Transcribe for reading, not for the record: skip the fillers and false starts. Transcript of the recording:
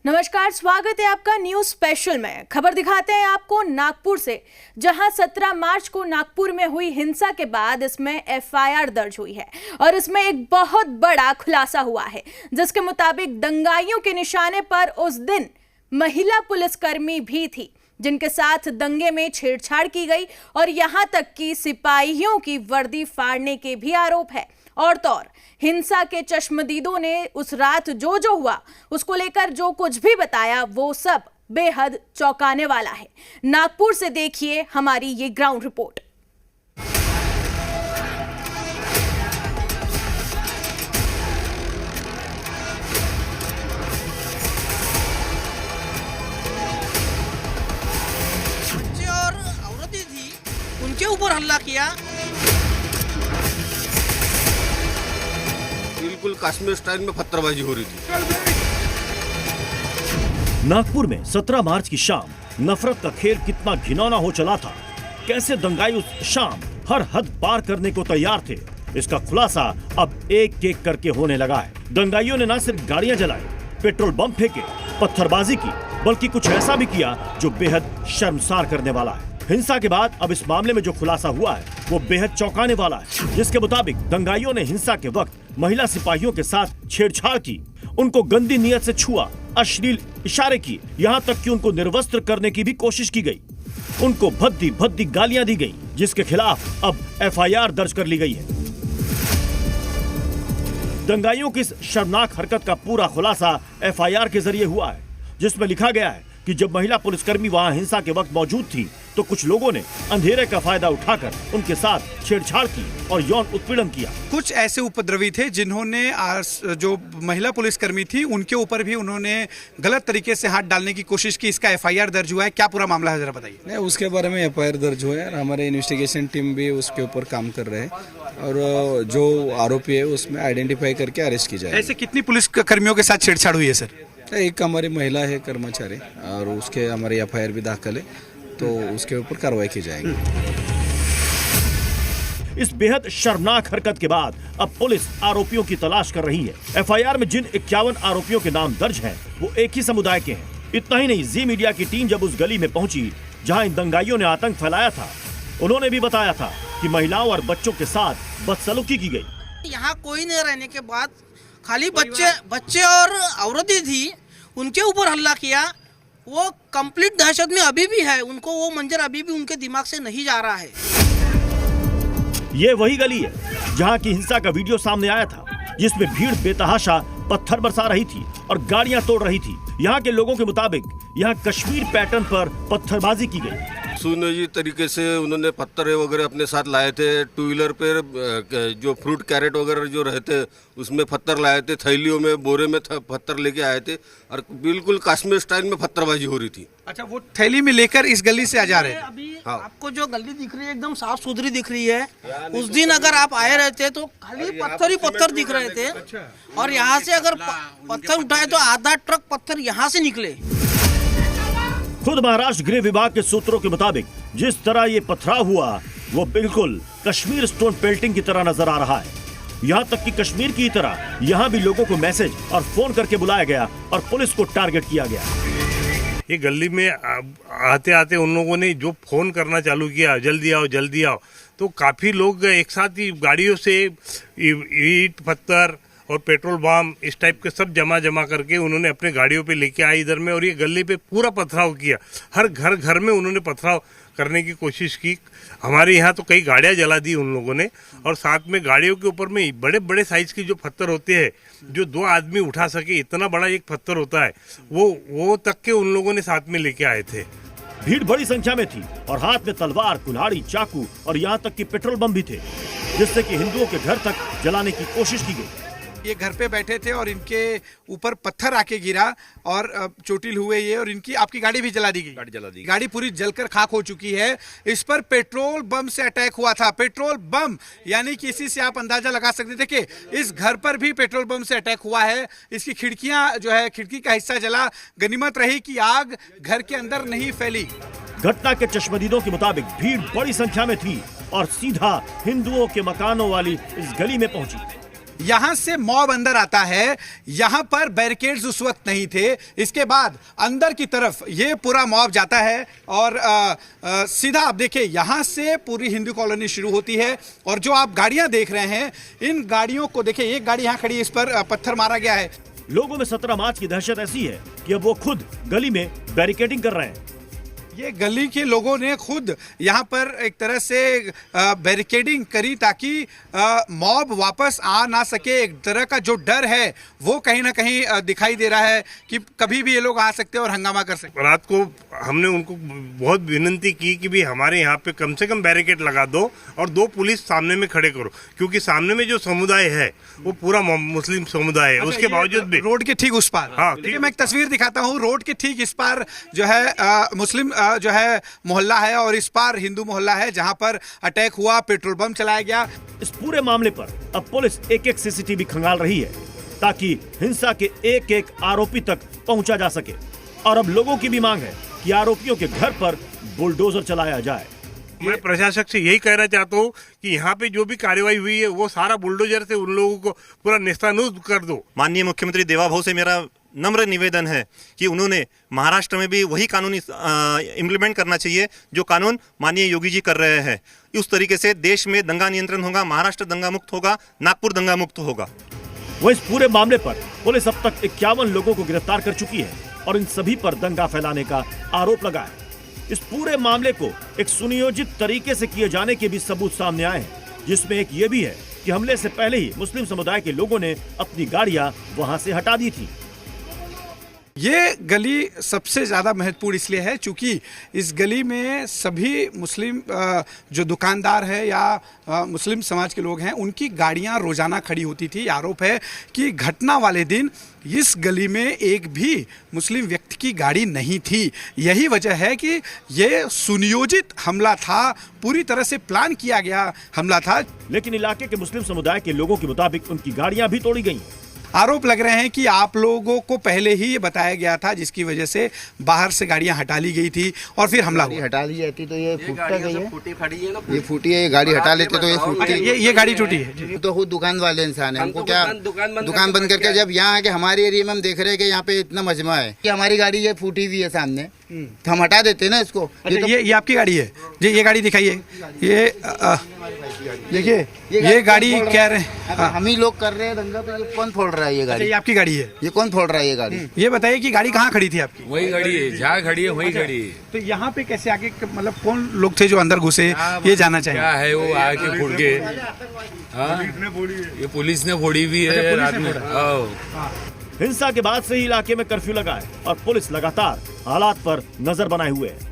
नमस्कार, स्वागत है आपका न्यूज स्पेशल में। खबर दिखाते हैं आपको नागपुर से, जहां 17 मार्च को नागपुर में हुई हिंसा के बाद इसमें एफआईआर दर्ज हुई है और इसमें एक बहुत बड़ा खुलासा हुआ है, जिसके मुताबिक दंगाइयों के निशाने पर उस दिन महिला पुलिसकर्मी भी थी, जिनके साथ दंगे में छेड़छाड़ की गई और यहां तक कि सिपाहियों की वर्दी फाड़ने के भी आरोप है। और तो और हिंसा के चश्मदीदों ने उस रात जो हुआ उसको लेकर जो कुछ भी बताया वो सब बेहद चौंकाने वाला है। नागपुर से देखिए हमारी ये ग्राउंड रिपोर्ट। बच्चे और औरतें थी, उनके ऊपर हमला किया। बिल्कुल कश्मीर स्टाइल में पत्थरबाजी हो रही थी। नागपुर में 17 मार्च की शाम नफरत का खेल कितना घिनौना हो चला था। कैसे दंगाई उस शाम हर हद पार करने को तैयार थे, इसका खुलासा अब एक एक करके होने लगा है। दंगाइयों ने न सिर्फ गाड़ियां जलाई, पेट्रोल बम फेंके, पत्थरबाजी की, बल्कि कुछ ऐसा भी किया जो बेहद शर्मसार करने वाला है। हिंसा के बाद अब इस मामले में जो खुलासा हुआ है वो बेहद चौंकाने वाला है, जिसके मुताबिक दंगाइयों ने हिंसा के वक्त महिला सिपाहियों के साथ छेड़छाड़ की, उनको गंदी नीयत से छुआ, अश्लील इशारे किए, यहाँ तक कि उनको निर्वस्त्र करने की भी कोशिश की गई। उनको भद्दी भद्दी गालियां दी गई, जिसके खिलाफ अब एफआईआर दर्ज कर ली गई है। दंगाइयों की इस शर्मनाक हरकत का पूरा खुलासा एफआईआर के जरिए हुआ है, जिसमें लिखा गया है कि जब महिला पुलिसकर्मी वहां हिंसा के वक्त मौजूद थी तो कुछ लोगों ने अंधेरे का फायदा उठाकर उनके साथ छेड़छाड़ की और यौन उत्पीड़न किया। कुछ ऐसे उपद्रवी थे जिन्होंने जो महिला पुलिसकर्मी थी उनके ऊपर भी उन्होंने गलत तरीके से हाथ डालने की कोशिश की। इसका एफआईआर दर्ज हुआ है, क्या पूरा मामला है जरा बताइए। नहीं, उसके बारे में एफआईआर दर्ज हुआ है। हमारे इन्वेस्टिगेशन टीम भी उसके ऊपर काम कर रहे हैं और जो आरोपी है उसमें आइडेंटिफाई करके अरेस्ट की जाए। ऐसे कितनी पुलिस कर्मियों के साथ छेड़छाड़ हुई है सर? एक हमारी महिला है कर्मचारी और उसके हमारी एफआईआर भी दाखिल है, तो उसके ऊपर कार्रवाई की जाएगी। इस बेहद शर्मनाक हरकत के बाद अब पुलिस आरोपियों की तलाश कर रही है। एफआईआर में जिन 51 आरोपियों के नाम दर्ज हैं, वो एक ही समुदाय के हैं। इतना ही नहीं, जी मीडिया की टीम जब उस गली में पहुंची जहां इन दंगाइयों ने आतंक फैलाया था, उन्होंने भी बताया था कि महिलाओं और बच्चों के साथ बदसलूकी की गई। यहाँ कोई नहीं रहने के बाद खाली बच्चे और औरतें थी, उनके ऊपर हमला किया। वो कंप्लीट दहशत में अभी भी है, उनको वो मंजर अभी भी उनके दिमाग से नहीं जा रहा है। ये वही गली है जहां की हिंसा का वीडियो सामने आया था, जिसमें भीड़ बेतहाशा पत्थर बरसा रही थी और गाड़ियां तोड़ रही थी। यहाँ के लोगों के मुताबिक यहाँ कश्मीर पैटर्न पर पत्थरबाजी की गई। सुनियोजित तरीके से उन्होंने पत्थर वगैरह अपने साथ लाए थे। टू व्हीलर पे जो फ्रूट कैरेट वगैरह जो रहते उसमें पत्थर लाए थे, थैलियों में बोरे में पत्थर लेके आए थे और बिल्कुल कश्मीर स्टाइल में पत्थरबाजी हो रही थी। अच्छा, वो थैली में लेकर इस गली से आ जा रहे हैं। अभी हाँ। आपको जो गली दिख रही है एकदम साफ सुथरी दिख रही है। उस दिन अगर आप आए रहते तो खाली पत्थर ही पत्थर दिख रहे थे। और यहाँ से अगर पत्थर उठाए तो आधा ट्रक पत्थर यहाँ से निकले। खुद महाराष्ट्र गृह विभाग के सूत्रों के मुताबिक जिस तरह ये पथराव हुआ वो बिल्कुल कश्मीर स्टोन पेल्टिंग की तरह नजर आ रहा है। यहाँ तक कि कश्मीर की तरह यहाँ भी लोगों को मैसेज और फोन करके बुलाया गया और पुलिस को टारगेट किया गया। ये गली में आते आते उन लोगों ने जो फोन करना चालू किया, जल्दी आओ जल्दी आओ, तो काफी लोग एक साथ ही गाड़ियों से ईंट पत्थर और पेट्रोल बम इस टाइप के सब जमा करके उन्होंने अपने गाड़ियों पे लेके आए इधर में, और ये गली पे पूरा पथराव किया। हर घर में उन्होंने पथराव करने की कोशिश की। हमारे यहाँ तो कई गाड़ियाँ जला दी उन लोगों ने, और साथ में गाड़ियों के ऊपर में बड़े बड़े साइज के जो पत्थर होते हैं जो 2 आदमी उठा सके, इतना बड़ा एक पत्थर होता है, वो तक के उन लोगों ने साथ में लेके आए थे। भीड़ बड़ी संख्या में थी और हाथ में तलवार, कुल्हाड़ी, चाकू और यहाँ तक कि पेट्रोल बम भी थे, जिससे कि हिंदुओं के घर तक जलाने की कोशिश की गई। ये घर पे बैठे थे और इनके ऊपर पत्थर आके गिरा और चोटिल हुए ये, और इनकी आपकी गाड़ी भी जला दी गई। गाड़ी पूरी जलकर खाक हो चुकी है। इस पर पेट्रोल बम से अटैक हुआ था। पेट्रोल बम यानी कि इसी से आप अंदाजा लगा सकते थे कि इस घर पर भी पेट्रोल बम से अटैक हुआ है। इसकी खिड़कियां जो है, खिड़की का हिस्सा जला। गनीमत रही कि आग घर के अंदर नहीं फैली। घटना के चश्मदीदों के मुताबिक भीड़ बड़ी संख्या में थी और सीधा हिंदुओं के मकानों वाली इस गली में पहुंची। यहां से मॉब अंदर आता है। यहां पर बैरिकेड्स उस वक्त नहीं थे। इसके बाद अंदर की तरफ ये पूरा मॉब जाता है और सीधा आप देखिए यहां से पूरी हिंदू कॉलोनी शुरू होती है। और जो आप गाड़ियां देख रहे हैं, इन गाड़ियों को देखिए, एक गाड़ी यहां खड़ी है, इस पर पत्थर मारा गया है। लोगों में 17 मार्च की दहशत ऐसी है कि अब वो खुद गली में बैरिकेडिंग कर रहे हैं। ये गली के लोगों ने खुद यहाँ पर एक तरह से बैरिकेडिंग करी ताकि मॉब वापस आ ना सके। एक तरह का जो डर है वो कहीं ना कहीं दिखाई दे रहा है कि कभी भी ये लोग आ सकते हैं और हंगामा कर सकते हैं। रात को हमने उनको बहुत विनती की कि भी हमारे यहाँ पे कम से कम बैरिकेड लगा दो और 2 पुलिस सामने में खड़े करो, क्योंकि सामने में जो समुदाय है वो पूरा मुस्लिम समुदाय है। उसके बावजूद भी रोड के ठीक उस पार, हाँ, देखिए मैं एक तस्वीर दिखाता हूँ। रोड के ठीक इस पार जो है मुस्लिम जो है मोहल्ला है और इस पार हिंदू मोहल्ला है जहां पर अटैक हुआ, पेट्रोल बम चलाया गया। इस पूरे मामले पर अब पुलिस एक-एक सीसीटीवी खंगाल रही है ताकि हिंसा के एक-एक आरोपी तक पहुंचा जा सके। और अब लोगों की भी मांग है कि आरोपियों के घर पर बुलडोजर चलाया जाए। मैं प्रशासक से यही कहना चाहता हूँ कि यहाँ पे जो भी कार्रवाई हुई है वो सारा बुलडोजर से उन लोगों को पूरा नेस्तानूद कर दो। माननीय मुख्यमंत्री देवाभाऊ से मेरा नम्र निवेदन है कि उन्होंने महाराष्ट्र में भी वही कानून इम्प्लीमेंट करना चाहिए जो कानून माननीय योगी जी कर रहे हैं। उस तरीके से देश में दंगा नियंत्रण होगा, महाराष्ट्र दंगा मुक्त होगा, नागपुर दंगा मुक्त होगा। वो इस पूरे मामले पर पुलिस अब तक 51 लोगों को गिरफ्तार कर चुकी है और इन सभी पर दंगा फैलाने का आरोप लगा है। इस पूरे मामले को एक सुनियोजित तरीके से किए जाने के भी सबूत सामने आए हैं, जिसमें एक ये भी है कि हमले से पहले ही मुस्लिम समुदाय के लोगों ने अपनी गाड़ियां वहां से हटा दी थी। ये गली सबसे ज़्यादा महत्वपूर्ण इसलिए है क्योंकि इस गली में सभी मुस्लिम जो दुकानदार है या मुस्लिम समाज के लोग हैं उनकी गाड़ियां रोज़ाना खड़ी होती थी। आरोप है कि घटना वाले दिन इस गली में एक भी मुस्लिम व्यक्ति की गाड़ी नहीं थी। यही वजह है कि ये सुनियोजित हमला था, पूरी तरह से प्लान किया गया हमला था। लेकिन इलाके के मुस्लिम समुदाय के लोगों के मुताबिक उनकी गाड़ियां भी तोड़ी गई। आरोप लग रहे हैं कि आप लोगों को पहले ही ये बताया गया था, जिसकी वजह से बाहर से गाड़ियां हटा ली गई थी और फिर हमला हुआ। हटा ली जाती तो ये फूटता गई है, फूटी खड़ी है ना, ये फूटी है। ये गाड़ी हटा लेते तो ये फूटती। ये गाड़ी टूटी है तो खुद दुकान वाले इंसान है, हमको क्या दुकान बंद करके जब यहाँ आके हमारे एरिया में हम देख रहे हैं कि यहाँ पे इतना मजमा है कि हमारी गाड़ी ये फूटी हुई है सामने, तो हम हटा देते ना इसको। ये आपकी गाड़ी है जी? ये गाड़ी दिखाइए। ये देखिए ये गाड़ी कह रहे हैं हम ही लोग कर रहे हैं दंगा, तो ये कौन फोड़ रहा है? ये गाड़ी ये आपकी गाड़ी है? ये कौन फोड़ रहा है ये गाड़ी? ये बताइए कि गाड़ी कहाँ खड़ी थी आपकी? वही गाड़ी है, जहाँ खड़ी है वही खड़ी है। तो यहाँ पे कैसे आगे, मतलब कौन लोग थे जो अंदर घुसे, ये जानना चाहिए। क्या है वो आके फोड़ के? ये पुलिस ने फोड़ी हुई है रात में। हिंसा के बाद से ही इलाके में कर्फ्यू लगा है और पुलिस लगातार हालात पर नजर बनाए हुए है।